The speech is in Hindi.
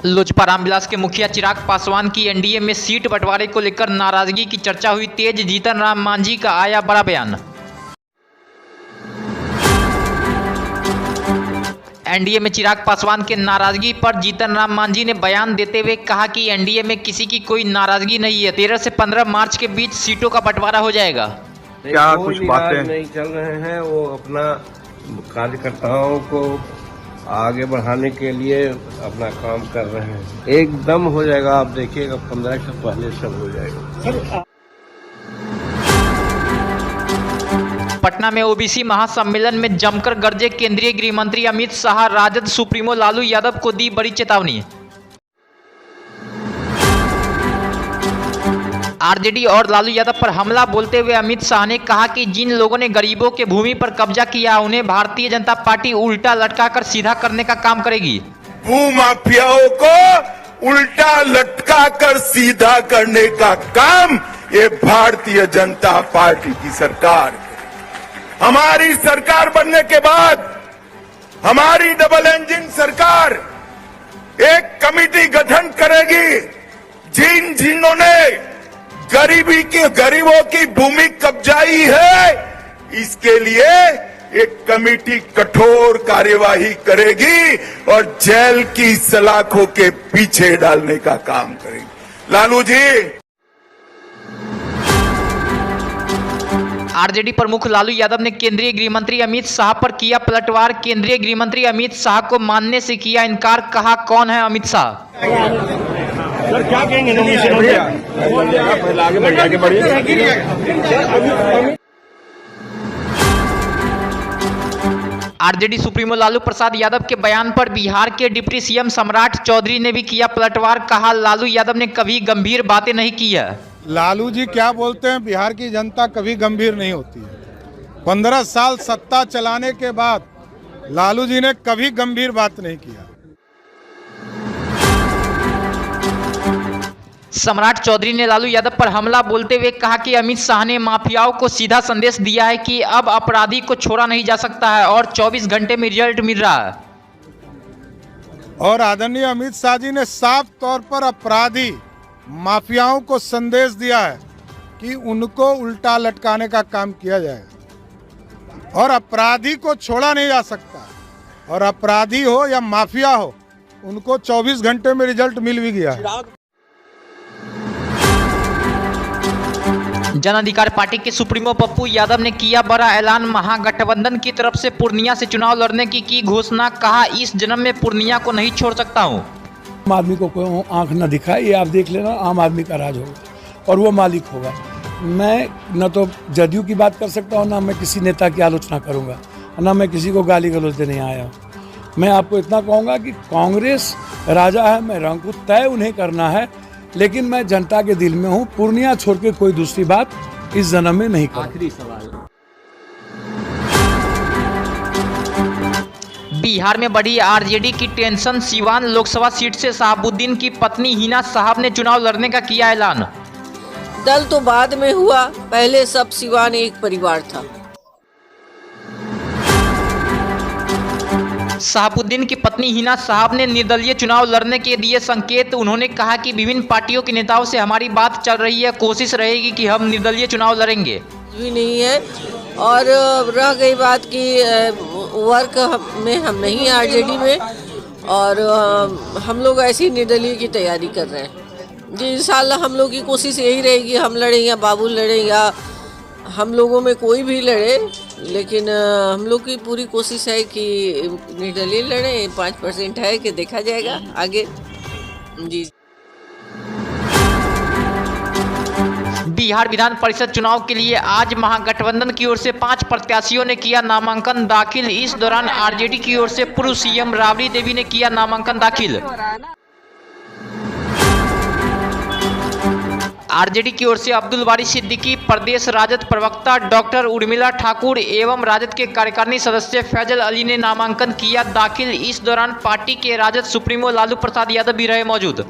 लोजपा रामविलास के मुखिया चिराग पासवान की एनडीए में सीट बंटवारे को लेकर नाराजगी की चर्चा हुई तेज। जीतन राम मांझी का आया बड़ा बयान। एनडीए में चिराग पासवान के नाराजगी पर जीतन राम मांझी ने बयान देते हुए कहा कि एनडीए में किसी की कोई नाराजगी नहीं है। 13 से 15 मार्च के बीच सीटों का बंटवारा हो जाएगा। क्या कुछ बातें नहीं चल रहे हैं, वो अपना कार्यकर्ताओं को आगे बढ़ाने के लिए अपना काम कर रहे हैं। एकदम हो जाएगा, आप देखिएगा 15 से पहले सब हो जाएगा। पटना में ओबीसी महासम्मेलन में जमकर गरजे केंद्रीय गृह मंत्री अमित शाह। राजद सुप्रीमो लालू यादव को दी बड़ी चेतावनी। आरजेडी और लालू यादव पर हमला बोलते हुए अमित शाह ने कहा कि जिन लोगों ने गरीबों के भूमि पर कब्जा किया उन्हें भारतीय जनता पार्टी उल्टा लटकाकर सीधा करने का काम करेगी। भूमाफियाओं को उल्टा लटका कर सीधा करने का काम ये भारतीय जनता पार्टी की सरकार। हमारी सरकार बनने के बाद हमारी डबल इंजन सरकार एक कमेटी गठन करेगी। जिन्होंने गरीबों की भूमि कब्जाई है, इसके लिए एक कमेटी कठोर कार्यवाही करेगी और जेल की सलाखों के पीछे डालने का काम करेगी। लालू जी, आरजेडी प्रमुख लालू यादव ने केंद्रीय गृह मंत्री अमित शाह पर किया पलटवार। केंद्रीय गृह मंत्री अमित शाह को मानने से किया इनकार। कहा, कौन है अमित शाह? सर क्या कहेंगे? आगे बढ़िए। आरजेडी सुप्रीमो लालू प्रसाद यादव के बयान पर बिहार के डिप्टी सीएम सम्राट चौधरी ने भी किया पलटवार। कहा, लालू यादव ने कभी गंभीर बातें नहीं की है। लालू जी क्या बोलते हैं, बिहार की जनता कभी गंभीर नहीं होती है। 15 साल सत्ता चलाने के बाद लालू जी ने कभी गंभीर बात नहीं किया। सम्राट चौधरी ने लालू यादव पर हमला बोलते हुए कहा कि अमित शाह ने माफियाओं को सीधा संदेश दिया है कि अब अपराधी को छोड़ा नहीं जा सकता है और 24 घंटे में रिजल्ट मिल रहा है। और आदरणीय अमित शाह जी ने साफ तौर पर अपराधी माफियाओं को संदेश दिया है कि उनको उल्टा लटकाने का काम किया जाएगा और अपराधी को छोड़ा नहीं जा सकता। और अपराधी हो या माफिया हो, उनको 24 घंटे में रिजल्ट मिल भी गया है। जन अधिकार पार्टी के सुप्रीमो पप्पू यादव ने किया बड़ा ऐलान। महागठबंधन की तरफ से पूर्णिया से चुनाव लड़ने की घोषणा। कहा, इस जन्म में पूर्णिया को नहीं छोड़ सकता हूं। आम आदमी को कोई आंख न दिखाए, ये आप देख लेना, आम आदमी का राज होगा और वो मालिक होगा। मैं न तो जदयू की बात कर सकता हूँ, ना मैं किसी नेता की आलोचना करूँगा, ना मैं किसी को गाली गलौज देने आया हूँ। मैं आपको इतना कहूँगा कि कांग्रेस राजा है, मैं रंग को तय उन्हें करना है, लेकिन मैं जनता के दिल में हूँ। पूर्णिया छोड़ के कोई दूसरी बात इस जन्म में नहीं करूँगा। आखिरी सवाल, बिहार में बढ़ी आरजेडी की टेंशन। सीवान लोकसभा सीट से शहाबुद्दीन की पत्नी हिना साहब ने चुनाव लड़ने का किया ऐलान। दल तो बाद में हुआ, पहले सब सीवान एक परिवार था। शहाबुद्दीन की पत्नी हिना साहब ने निर्दलीय चुनाव लड़ने के दिए संकेत। उन्होंने कहा कि विभिन्न पार्टियों के नेताओं से हमारी बात चल रही है, कोशिश रहेगी कि हम निर्दलीय चुनाव लड़ेंगे। भी नहीं है। और रह गई बात कि वर्क में हम नहीं आरजेडी में, और हम लोग ऐसी निर्दलीय की तैयारी कर रहे हैं जी। इंशाल्लाह हम लोग की कोशिश यही रहेगी, हम लड़ें या बाबू लड़े या हम लोगों में कोई भी लड़े, लेकिन हम लोग की पूरी कोशिश है कि निर्दलीय लड़ें। 5% है कि देखा जाएगा आगे जी। बिहार विधान परिषद चुनाव के लिए आज महागठबंधन की ओर से 5 प्रत्याशियों ने किया नामांकन दाखिल। इस दौरान आरजेडी की ओर से पूर्व सीएम राबड़ी देवी ने किया नामांकन दाखिल। आरजेडी की ओर से अब्दुल बारी सिद्दीकी, प्रदेश राजद प्रवक्ता डॉक्टर उर्मिला ठाकुर एवं राजद के कार्यकारिणी सदस्य फैजल अली ने नामांकन किया दाखिल। इस दौरान पार्टी के राजद सुप्रीमो लालू प्रसाद यादव भी रहे मौजूद।